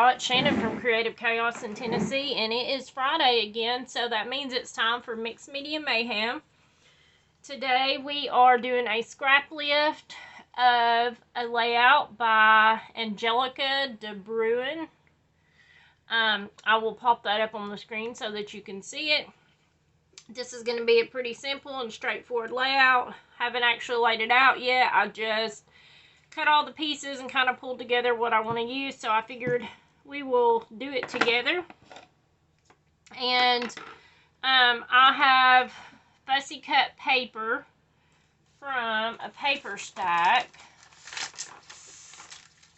y'all. It's Shannon from Creative Chaos in Tennessee, and it is Friday again, so that means it's time for Mixed Media Mayhem. Today we are doing a scrap lift of a layout by Angelica De Bruin. I will pop that up on the screen so that you can see it. This is going to be a pretty simple and straightforward layout. Haven't actually laid it out yet. I just cut all the pieces and kind of pulled together what I want to use, so I figured we will do it together. And I have fussy cut paper from a paper stack.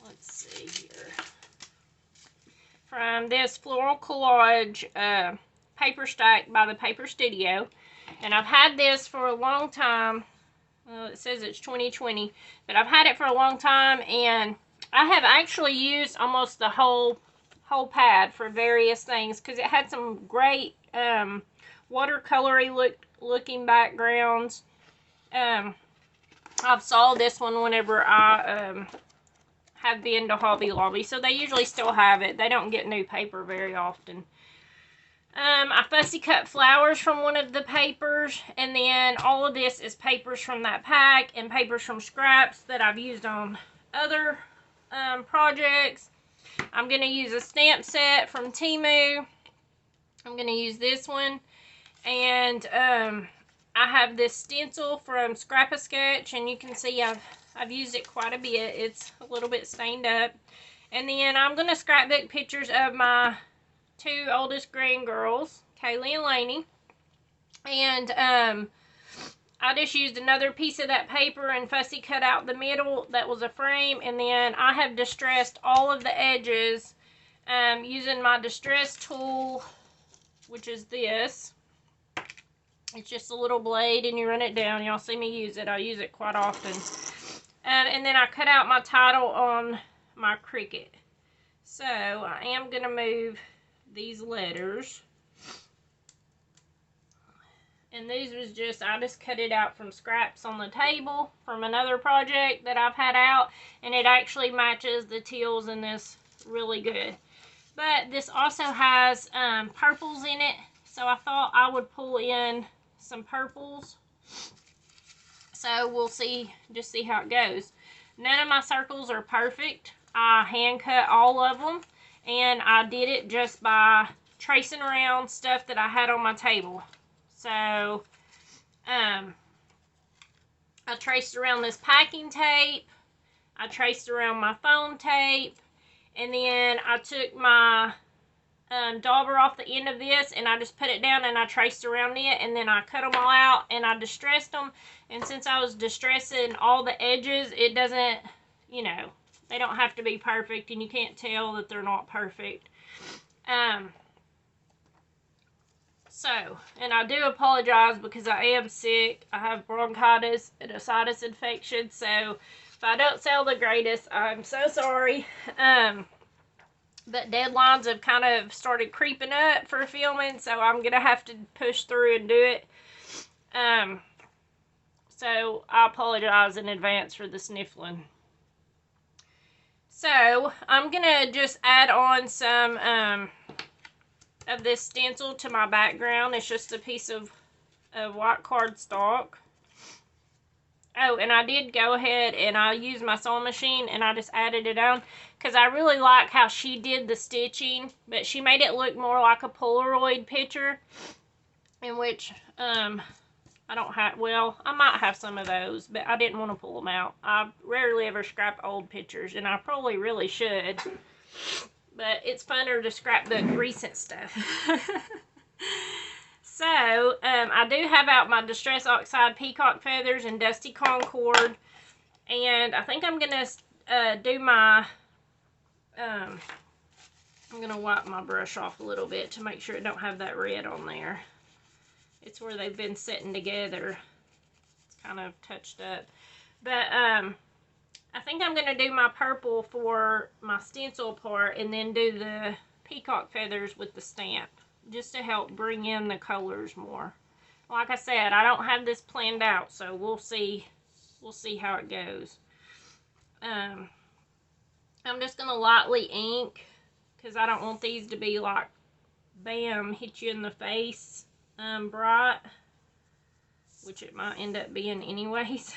Let's see here. From this floral collage paper stack by the Paper Studio. And I've had this for a long time. Well, it says it's 2020, but I've had it for a long time, and I have actually used almost the whole pad for various things because it had some great watercolory looking backgrounds. I've saw this one whenever I have been to Hobby Lobby, so they usually still have it. They don't get new paper very often. I fussy cut flowers from one of the papers, and then all of this is papers from that pack and papers from scraps that I've used on other projects. I'm going to use a stamp set from Temu. I'm going to use this one, and I have this stencil from Scrapbook, and you can see I've used it quite a bit. It's a little bit stained up. And then I'm going to scrapbook pictures of my two oldest grandgirls, Kaylee and Lainey. And I just used another piece of that paper and fussy cut out the middle. That was a frame. And then I have distressed all of the edges using my distress tool, which is this. It's just a little blade and you run it down. Y'all see me use it. I use it quite often. And then I cut out my title on my Cricut. So I am going to move these letters, and these was just, I just cut it out from scraps on the table from another project that I've had out, and it actually matches the teals in this really good. But this also has purples in it, so I thought I would pull in some purples. So we'll see, just see how it goes. None of my circles are perfect. I hand cut all of them. And I did it just by tracing around stuff that I had on my table. So, I traced around this packing tape. I traced around my foam tape. And then I took my dauber off the end of this, and I just put it down and I traced around it. And then I cut them all out and I distressed them. And since I was distressing all the edges, it doesn't, you know, they don't have to be perfect, and you can't tell that they're not perfect. And I do apologize because I am sick. I have bronchitis and a sinus infection, so if I don't sound the greatest, I'm so sorry. But deadlines have kind of started creeping up for filming, so I'm going to have to push through and do it. So I apologize in advance for the sniffling. So, I'm going to just add on some of this stencil to my background. It's just a piece of white cardstock. Oh, and I did go ahead and I used my sewing machine and I just added it on because I really like how she did the stitching, but she made it look more like a Polaroid picture, in which I don't have, well, I might have some of those, but I didn't want to pull them out. I rarely ever scrap old pictures, and I probably really should. But it's funner to scrapbook recent stuff. So, I do have out my Distress Oxide Peacock Feathers and Dusty Concord. And I think I'm going to do my, I'm going to wipe my brush off a little bit to make sure it don't have that red on there. It's where they've been sitting together. It's kind of touched up. But I think I'm going to do my purple for my stencil part and then do the peacock feathers with the stamp, just to help bring in the colors more. Like I said, I don't have this planned out, so we'll see how it goes. I'm just going to lightly ink because I don't want these to be like, bam, hit you in the face bright, which it might end up being anyways.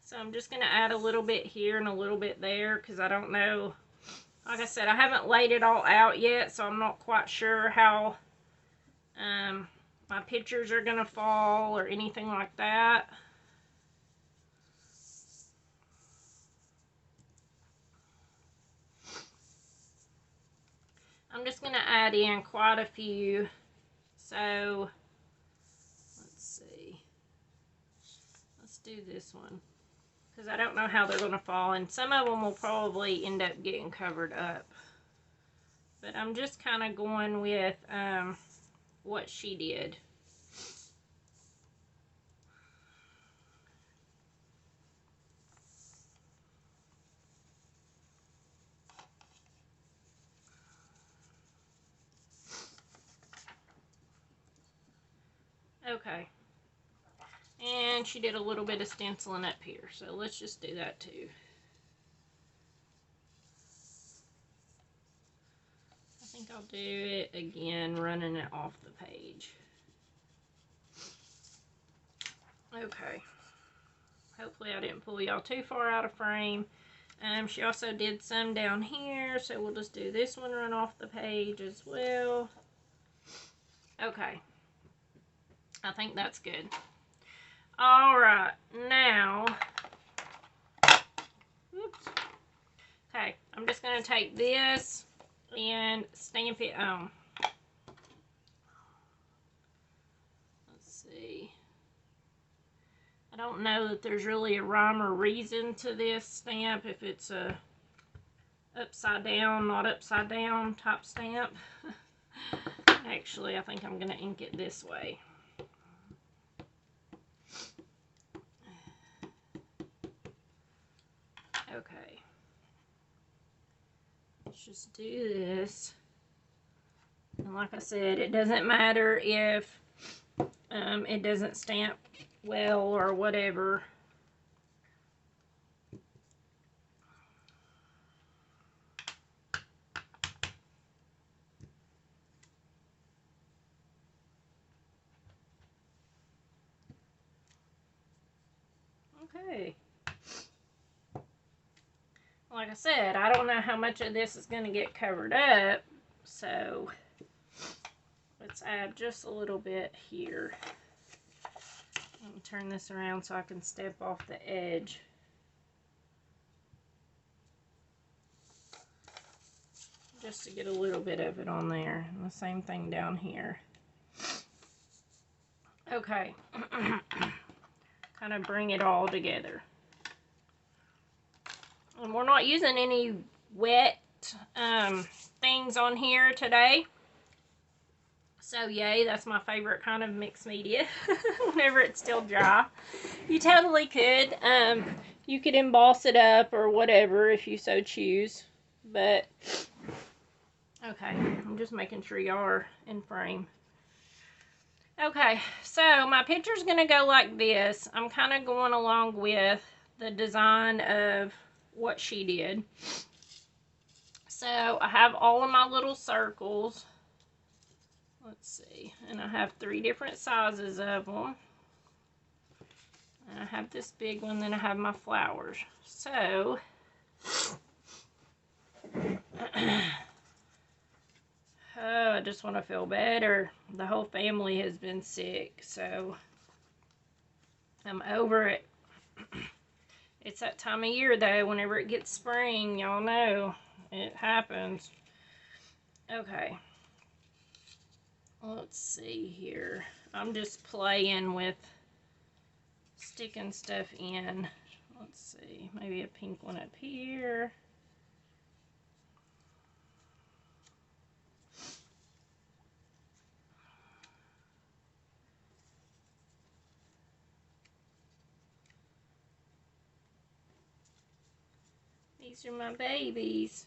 So I'm just going to add a little bit here and a little bit there, because I don't know. Like I said, I haven't laid it all out yet, so I'm not quite sure how my pictures are going to fall or anything like that. I'm just going to add in quite a few. So, let's see. Let's do this one, because I don't know how they're going to fall, and some of them will probably end up getting covered up. But I'm just kind of going with what she did. Okay. And she did a little bit of stenciling up here, so let's just do that too. I think I'll do it again, running it off the page. Okay. Hopefully I didn't pull y'all too far out of frame. She also did some down here, so we'll just do this one, run off the page as well. Okay. I think that's good. Alright, now, oops. Okay, I'm just going to take this and stamp it on. Let's see. I don't know that there's really a rhyme or reason to this stamp, if it's a upside down, not upside down type stamp. Actually, I think I'm going to ink it this way. Okay. Let's just do this. And like I said, it doesn't matter if it doesn't stamp well or whatever. Okay. Like I said, I don't know how much of this is going to get covered up, so let's add just a little bit here. I'm going to turn this around so I can step off the edge. Just to get a little bit of it on there. And the same thing down here. Okay. Kind of bring it all together. And we're not using any wet things on here today. So yay, that's my favorite kind of mixed media. Whenever it's still dry. You totally could. You could emboss it up or whatever if you so choose. But, okay, I'm just making sure y'all are in frame. Okay, so my picture's going to go like this. I'm kind of going along with the design of what she did. So I have all of my little circles. Let's see. And I have 3 different sizes of them. And I have this big one, then I have my flowers. So, oh, I just want to feel better. The whole family has been sick, so I'm over it. It's that time of year, though. Whenever it gets spring, y'all know it happens. Okay. Let's see here. I'm just playing with sticking stuff in. Let's see. Maybe a pink one up here. These are my babies.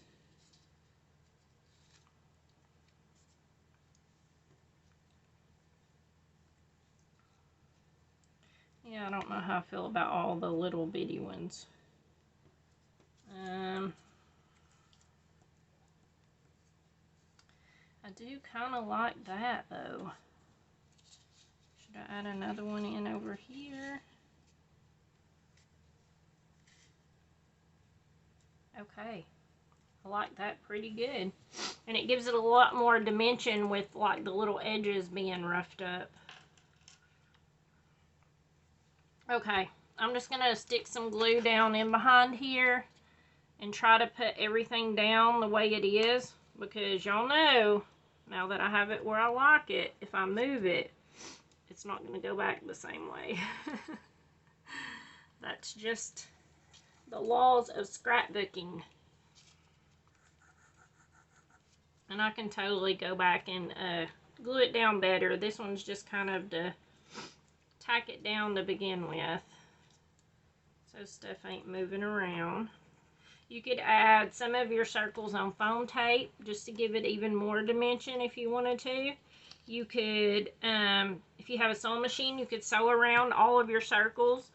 Yeah, I don't know how I feel about all the little bitty ones. I do kind of like that though. Should I add another one in over here? Okay. I like that pretty good. And it gives it a lot more dimension with like the little edges being roughed up. Okay, I'm just going to stick some glue down in behind here and try to put everything down the way it is, because y'all know, now that I have it where I like it, if I move it, it's not going to go back the same way. That's just the laws of scrapbooking. And I can totally go back and glue it down better. This one's just kind of to tack it down to begin with, so stuff ain't moving around. You could add some of your circles on foam tape just to give it even more dimension if you wanted to. You could, if you have a sewing machine, you could sew around all of your circles.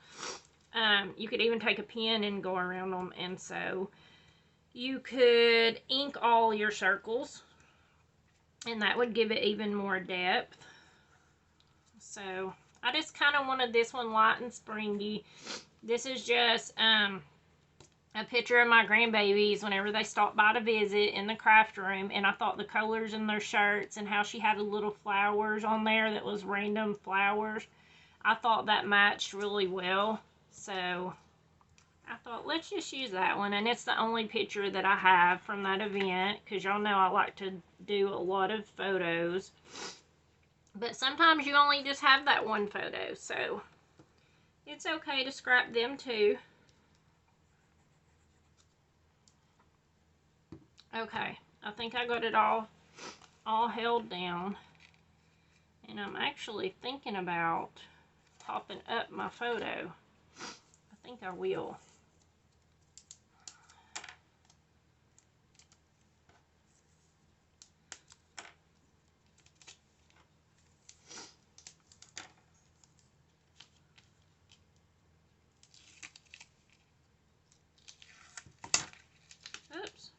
You could even take a pin and go around them and sew. You could ink all your circles, and that would give it even more depth. So I just kind of wanted this one light and springy. This is just a picture of my grandbabies whenever they stopped by to visit in the craft room, and I thought the colors in their shirts and how she had little flowers on there that was random flowers, I thought that matched really well. So I thought, let's just use that one. And it's the only picture that I have from that event, because y'all know I like to do a lot of photos. But sometimes you only just have that one photo, so it's okay to scrap them too. Okay, I think I got it all held down. And I'm actually thinking about popping up my photo. I think I will. Oops.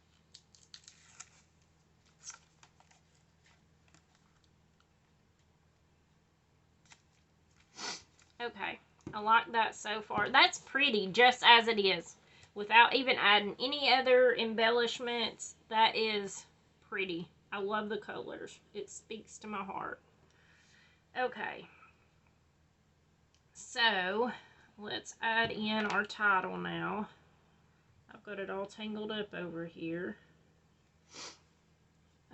Okay, I like that so far. That's pretty just as it is, without even adding any other embellishments. That is pretty. I love the colors. It speaks to my heart. Okay, so let's add in our title now. I've got it all tangled up over here.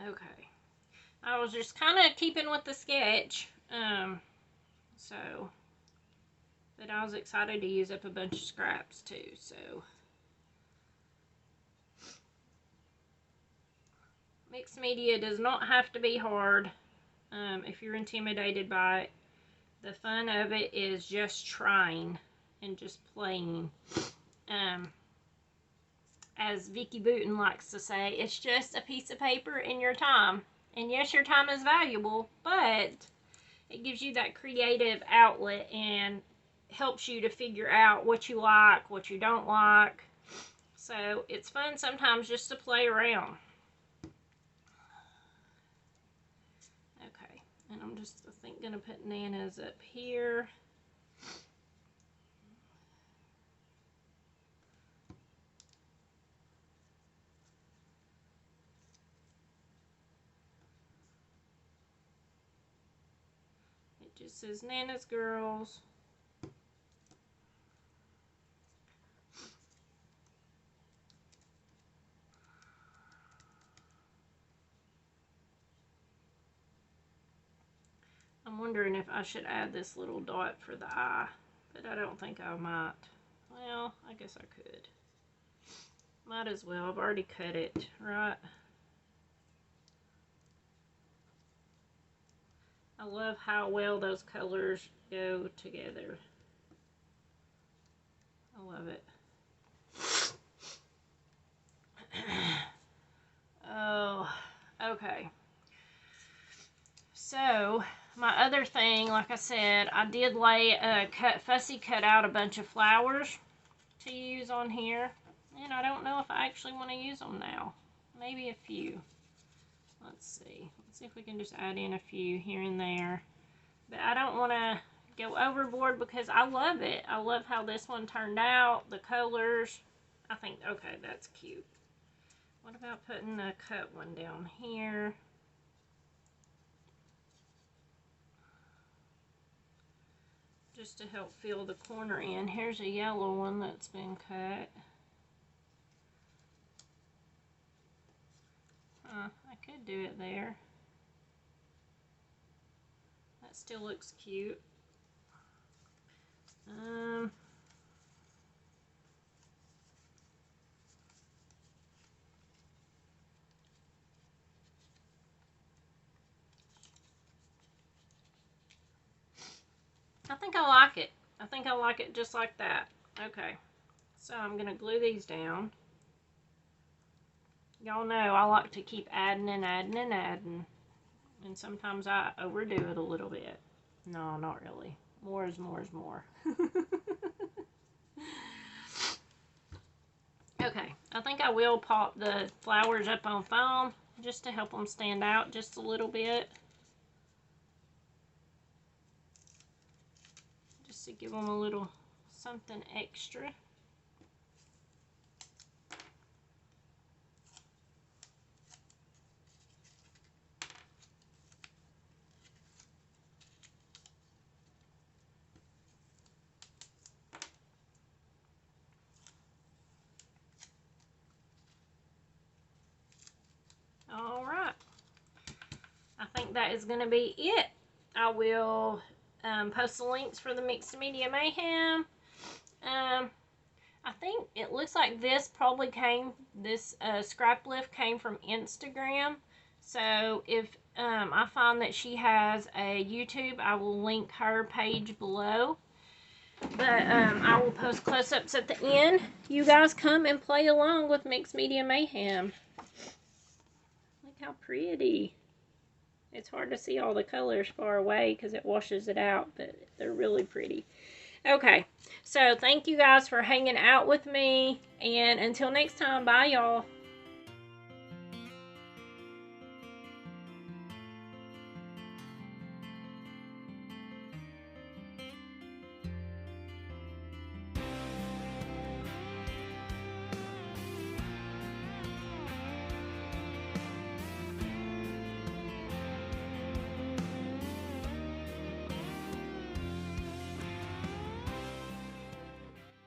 Okay, I was just kind of keeping with the sketch, but I was excited to use up a bunch of scraps too, so. Mixed media does not have to be hard if you're intimidated by it. The fun of it is just trying and just playing. As Vicky Booten likes to say, it's just a piece of paper and your time. And yes, your time is valuable, but it gives you that creative outlet and helps you to figure out what you like, what you don't like. So it's fun sometimes just to play around. Okay, and I'm just, I think, going to put Nana's up here. It just says Nana's Girls. I'm wondering if I should add this little dot for the eye, but I don't think I might. Well, I guess I could. Might as well. I've already cut it, right? I love how well those colors go together. I love it. Oh, okay. So, my other thing, like I said, I did fussy cut out a bunch of flowers to use on here. And I don't know if I actually want to use them now. Maybe a few. Let's see. Let's see if we can just add in a few here and there. But I don't want to go overboard because I love it. I love how this one turned out, the colors. I think, okay, that's cute. What about putting a cut one down here? Just to help fill the corner in. Here's a yellow one that's been cut. I could do it there. That still looks cute. I think I like it. I think I like it just like that. Okay, so I'm going to glue these down. Y'all know I like to keep adding and adding and adding. And sometimes I overdo it a little bit. No, not really. More is more is more. Okay, I think I will pop the flowers up on foam just to help them stand out just a little bit. Just to give them a little something extra. All right. I think that is going to be it. I will post the links for the Mixed Media Mayhem. I think it looks like this probably came, this scrap lift came from Instagram. So if I find that she has a YouTube, I will link her page below. But I will post close-ups at the end. You guys come and play along with Mixed Media Mayhem. Look how pretty. It's hard to see all the colors far away because it washes it out, but they're really pretty. Okay, so thank you guys for hanging out with me, and until next time, bye y'all.